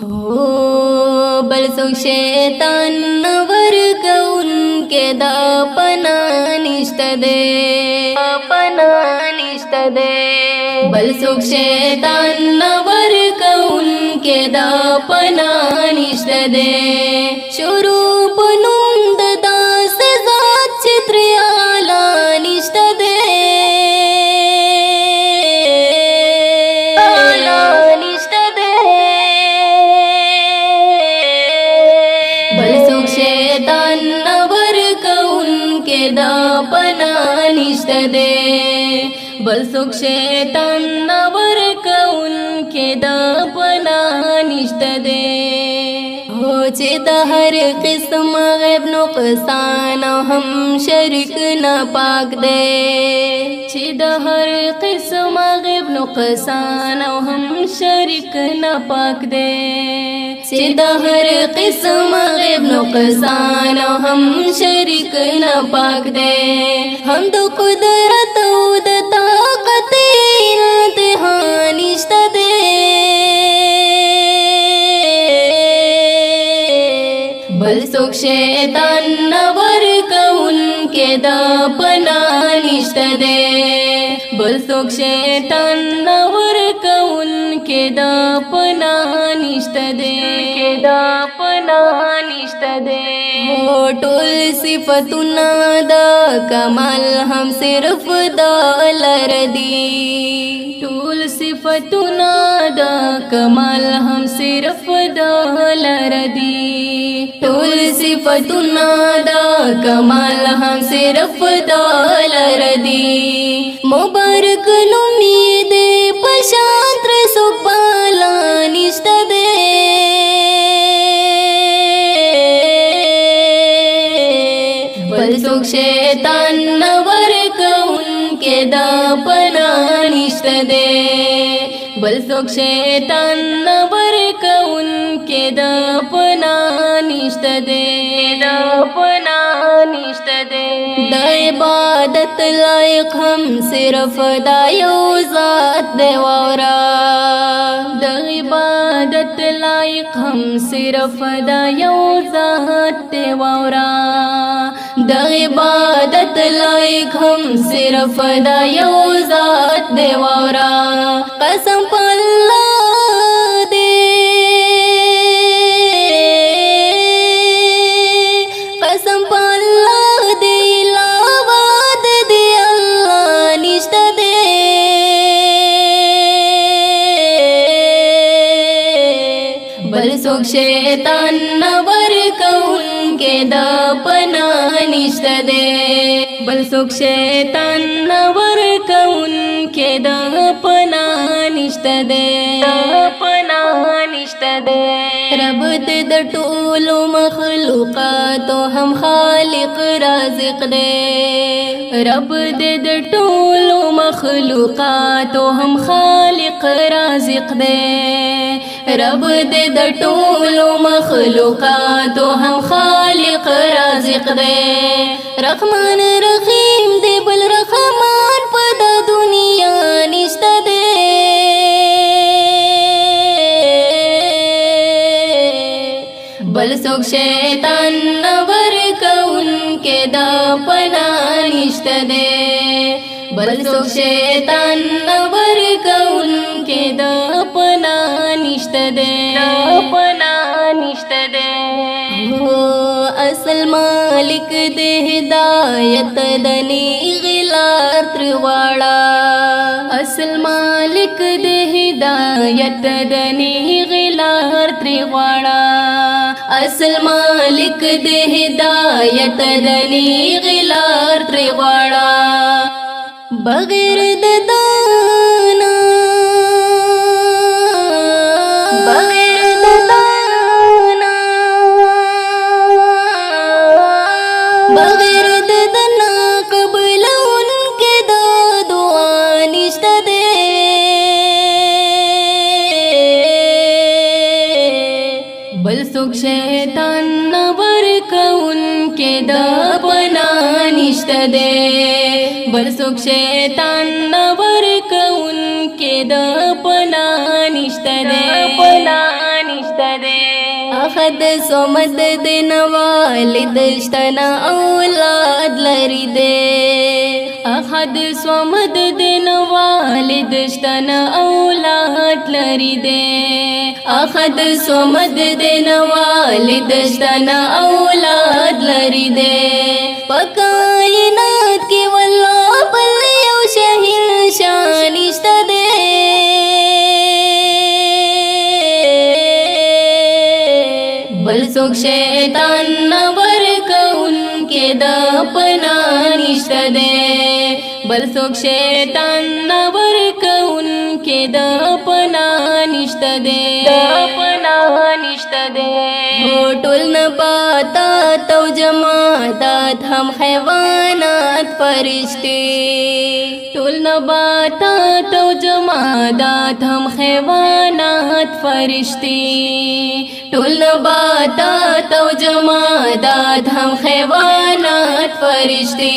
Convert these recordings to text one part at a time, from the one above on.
हो बलसुख शैतान नवर कौन के दापना निष्ठ दे बलसुख शैतान नवर कौन के दापना निष्ठ दे शुरूप नुंद दास जात चित्रियाला निष्ठ दे बलसुख शैतान नवर कौन के दापना निष्ठ दे बलसुख शैतान नवर कौन के दापना निष्ठ दे हो चित हर किस्म गैब नुकसान हम शरीक न पाक दे चित हर किस्म गैब नुकसान हम शरीक न पाक दे चित हर किस्म गैब नुकसान हम शरीक न पाक दे हम तो कुदरत उद ताकत इम्तिहान निष्ठ दे बलसुख शैतान नवर कौन के दापना निष्ठ दे बलसुख शैतान नवर कौन के दापना निष्ठ दे हो टोल सिफतुना दा कमाल हम सिर्फ दौलर दी टोल सिफतुना दा कमाल हम सिर्फ दौलर दी टोल सिफतुना दा कमाल हम सिर्फ दौलर दी मुबारक लुमी दे पशांत्र सुपाला निष्ठ दे बलसुख शैतान नवर कौन के दापना निष्ठ दे बलसुख शैतान नवर कौन के दापना निष्ठ दे दा इबादत लायक हम सिर्फ दायो जात देवारा दा इबादत लायक हम सिर्फ दायो जात देवारा दा इबादत लायक हम सिर्फ दायो जात देवारा कसम पल्ला दे कसम पल्ला दे लावाद दे अल्लाह निष्ठ दे बलसुख शैतान नवर कौन के दापना निष्ठ दे बलसुख शैतान नवर कौन के दापना निष्ठ दे रब दे टोलो मखलूकात हम खालिक राज़िक दे रब दे टोलो मखलूकात हम खालिक राज़िक दे रब दे टोलो मखलूकात हम खालिक राज़िक दे रहमान रहीम दे बल रहमान पदा दुनिया निष्ठ दे बलसुख शैतान नवर कौन के दापना निष्ठ दे बलसुख शैतान नवर कौन के दापना निष्ठ दे हो असल मालिक दे हिदायत दनी गिलार त्रिवाड़ा असल मालिक दे हिदायत दनी गिलार त्रिवाड़ा असल मालिक दे हिदायत दनी गिलार त्रिवाड़ा बगैर दाना बगैर दना कबल उनके दुआ निष्ठ दे बलसुख शैतान नवर कौन के दापना निष्ठ दे बलसुख शैतान नवर कौन के दापना निष्ठ दे احد صمد دین والد شتنا اولاد لري دے احد صمد دین والد شتنا اولاد لري دے احد صمد دین والد شتنا اولاد لري دے پکائنات کی والله بل یو شهنشاه نشته دے بل څوک شیطان نور کون کې د پنا نشته دے بل څوک شیطان نور کون کې د پنا نشته دے ټول نباتات او جمادات هم حیوانات فرشتي ټول نباتات او جمادات هم حیوانات فرشتي ټول نباتات او جمادات هم حیوانات فرشتي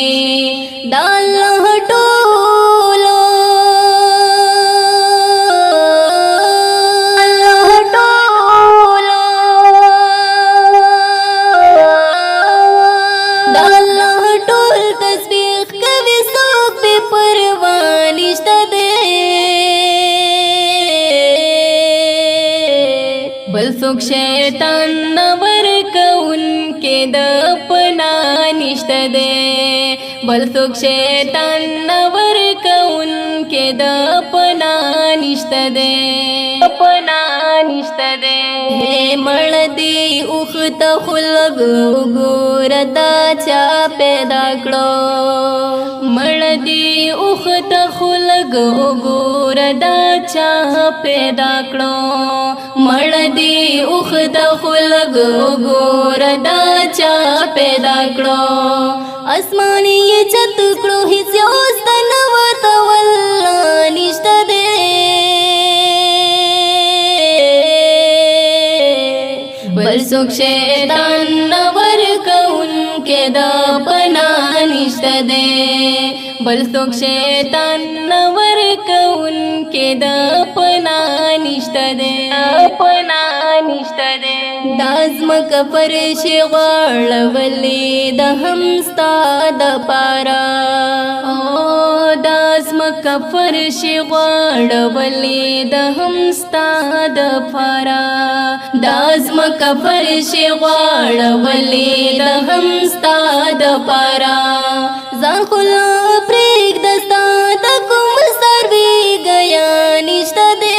دا الله ټولو بل څوک شیطان نور کون کې د پنا نشته دے بل څوک شیطان نور کون کې د پنا نشته دے مړ دی اوخت خلق ګور دا چا پیدا کړو مړ دی اوخت خلق ګور دا چا پیدا کړو مړ دی اوخت خلق ګور دا چا پیدا کړو اسماني چت کړو هیڅ اوستن ورته والله نشته دے بل څوک شیطان نور کون کې د پنا نشته دے بل څوک شیطان نور کون کې د پنا نشته دے دازمک فرش غړولې د همستا د پارا دازمک فرش غړولې د همستا د پارا دازمک فرش غړولې د همستا د پارا ځان خلا پرېږ دستا د کوم سروي گیا نشته دے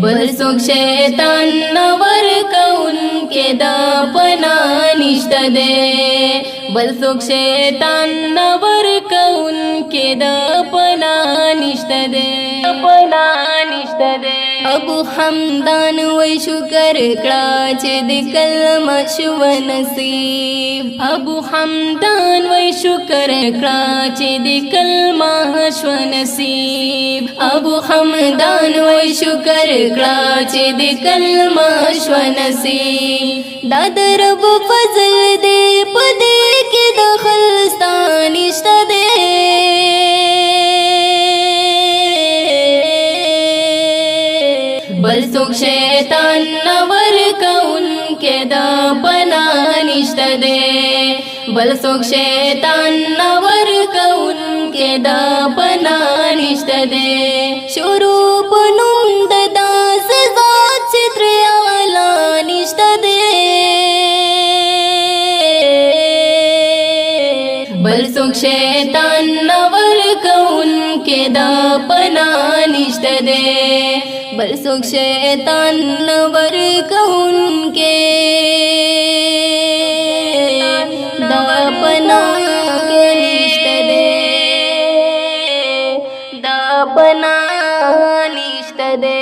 بل څوک شیطان نور کون کې د پنا نشته دے بل څوک شیطان نور کون کې د پنا نشته دے ابو حمدان وای شکر کړه چې د کلمه شو نصیب ابو حمدان وای شکر کړه چې د کلمه شو نصیب ابو حمدان وای شکر کړه چې د کلمه شو نصیب دا د رب فضل دې پدې کې د خلستان نشته دے بل څوک شیطان نور کون کې د پنا نشته دے بل څوک شیطان نور کون کې د پنا نشته دے شروع پنوم د داس ذات چې تر اعلی نشته دے بل څوک شیطان نور کون کې د پنا نشته دے بل څوک شیطان نور کون کې د پنا نشته دے د پنا نشته دے